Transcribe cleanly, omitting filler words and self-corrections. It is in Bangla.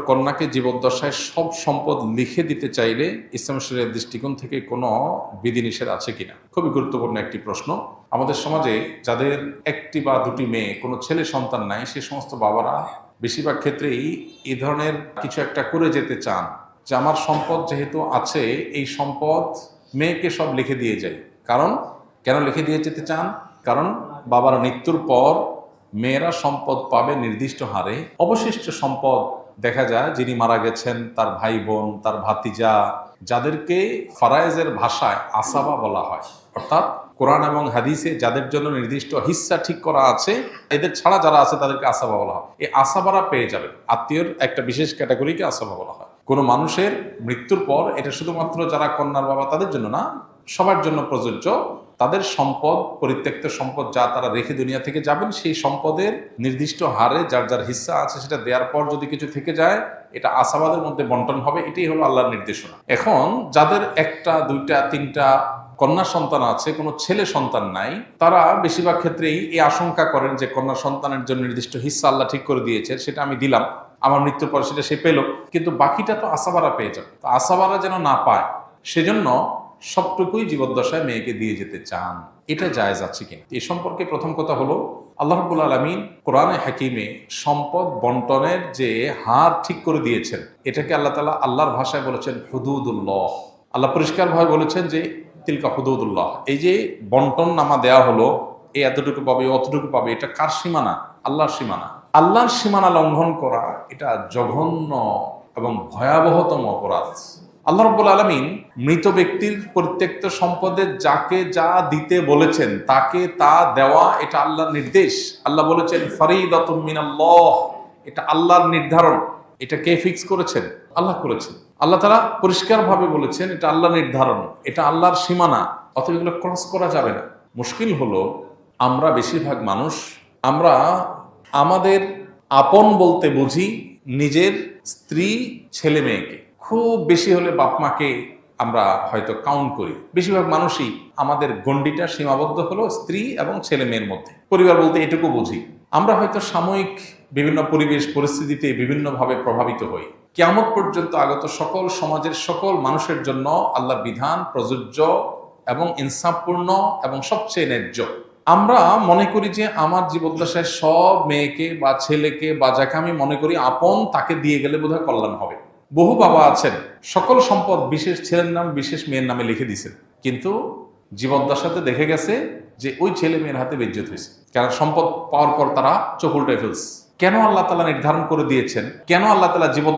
কন্যাকে জীবদ্দশায় সব সম্পদ লিখে দিতে চাইলে ইসলাম শরীয়তের দৃষ্টিকোণ থেকে কোনো বিধিনিষেধ আছে কিনা, খুবই গুরুত্বপূর্ণ একটি প্রশ্ন। আমাদের সমাজে যাদের একটি বা দুটি মেয়ে, কোনো ছেলে সন্তান নাই, সে সমস্ত বাবারা বেশিরভাগ ক্ষেত্রেই এই ধরনের কিছু একটা করে যেতে চান যে আমার সম্পদ যেহেতু আছে, এই সম্পদ মেয়েকে সব লিখে দিয়ে যায়। কারণ কেন লিখে দিয়ে যেতে চান? কারণ বাবার মৃত্যুর পর মেয়েরা সম্পদ পাবে নির্দিষ্ট হারে। অবশিষ্ট সম্পদ দেখা যায় যিনি মারা গেছেন, তার ভাই বোন, তার ভাতিজা, যাদেরকে ফারায়েজের ভাষায় আসাবা বলা হয়, অর্থাৎ কোরআন এবং হাদিসে যাদের জন্য নির্দিষ্ট হিস্সা ঠিক করা আছে, এদের ছাড়া যারা আছে তাদেরকে আসাবা বলা হয়। এই আসাবারা পেয়ে যাবে। আত্মীয়র একটা বিশেষ ক্যাটাগরিকে আসাবা বলা হয়। কোনো মানুষের মৃত্যুর পর এটা শুধুমাত্র যারা কন্যার বাবা তাদের জন্য না, সবার জন্য প্রযোজ্য। তাদের সম্পদ, পরিত্যক্ত সম্পদ যা তারা রেখে দুনিয়া থেকে যাবেন, সেই সম্পদের নির্দিষ্ট হারে যার যার হিস্সা আছে সেটা দেওয়ার পর যদি কিছু থেকে যায়, এটা আসাবাদের মধ্যে বন্টন হবে। এটাই হলো আল্লাহর নির্দেশনা। এখন যাদের একটা, দুইটা, তিনটা কন্যা সন্তান আছে, কোনো ছেলে সন্তান নাই, তারা বেশিরভাগ ক্ষেত্রেই এই আশঙ্কা করেন যে কন্যা সন্তানের জন্য নির্দিষ্ট হিস্সা আল্লাহ ঠিক করে দিয়েছে, সেটা আমি দিলাম, আমার মৃত্যুর পর সেটা সে পেল, কিন্তু বাকিটা তো আসাবারা পেয়ে যাবে। তো আসাবারা যেন না পায়, সেজন্য সবটুকুই জীবদ্দশায় মেয়েকে দিয়ে যেতে চান। এটা জায়েজ আছে কিনা, এই সম্পর্কে প্রথম কথা হলো, আল্লাহ রাব্বুল আলামিন কোরআনে হাকিমে সম্পদ বন্টনের যে হার ঠিক করে দিয়েছেন, এটাকে আল্লাহ তাআলা আল্লাহর ভাষায় বলেছেন হুদুদুল্লাহ। আল্লাহ পরিষ্কারভাবে বলেছেন যে তিলকা হুদুদুল্লাহ। এই যে বন্টন নামা দেয়া হলো, এই এতটুকু পাবে, অতটুকু পাবে, এটা কার সীমানা? আল্লাহর সীমানা। আল্লাহর সীমানা লঙ্ঘন করা এটা জঘন্য এবং ভয়াবহতম অপরাধ। আল্লাহ রাব্বুল আলামিন মৃত ব্যক্তির পরিত্যক্ত সম্পদে যাকে যা দিতে বলেছেন তাকে তা দেওয়া, এটা আল্লাহর নির্দেশ। আল্লাহ বলেছেন ফরিদাতুম মিনাল্লাহ, এটা আল্লাহর নির্ধারণ। এটা কে ফিক্স করেছেন? আল্লাহ করেছেন। আল্লাহ তাআলা পরিষ্কারভাবে বলেছেন এটা আল্লাহর নির্ধারণ, এটা আল্লাহর সীমানা, অতএব এগুলো ক্রস করা যাবে না। মুশকিল হলো আমরা বেশিরভাগ মানুষ, আমরা আমাদের আপন বলতে বুঝি নিজের স্ত্রী, ছেলে মেয়েকে। খুব বেশি হলে বাপ মাকে আমরা হয়তো কাউন্ট করি। বেশিরভাগ মানুষই আমাদের গণ্ডিটা সীমাবদ্ধ হলো স্ত্রী এবং ছেলে মেয়ের মধ্যে। পরিবার বলতে এটুকু বুঝি। আমরা হয়তো সাময়িক বিভিন্ন পরিবেশ পরিস্থিতিতে বিভিন্নভাবে প্রভাবিত হই। কিয়ামত পর্যন্ত আগত সকল সমাজের সকল মানুষের জন্য আল্লাহর বিধান প্রযোজ্য এবং ইনসাফপূর্ণ এবং সবচেয়ে ন্যায্য। আমরা মনে করি যে আমার জীবদ্দশায় সব মেয়েকে বা ছেলেকে বা যাকে আমি মনে করি আপন, তাকে দিয়ে গেলে বোধহয় কল্যাণ হবে। বহু বাবা আছেন সকল সম্পদ বিশেষ ছেলের নাম, বিশেষ মেয়ের নামে লিখে দিয়েছেন, কিন্তু জীবদ্দশাতে দেখে গেছে যে ওই ছেলে মেয়ের হাতে বেজ্জত হয়েছে। কারণ সম্পদ পাওয়ার পর তারা চোখ উল্টায় ফেলছে। কেন আল্লাহ তাআলা নির্ধারণ করে দিয়েছেন? কেন আল্লাহ তাআলা জীবন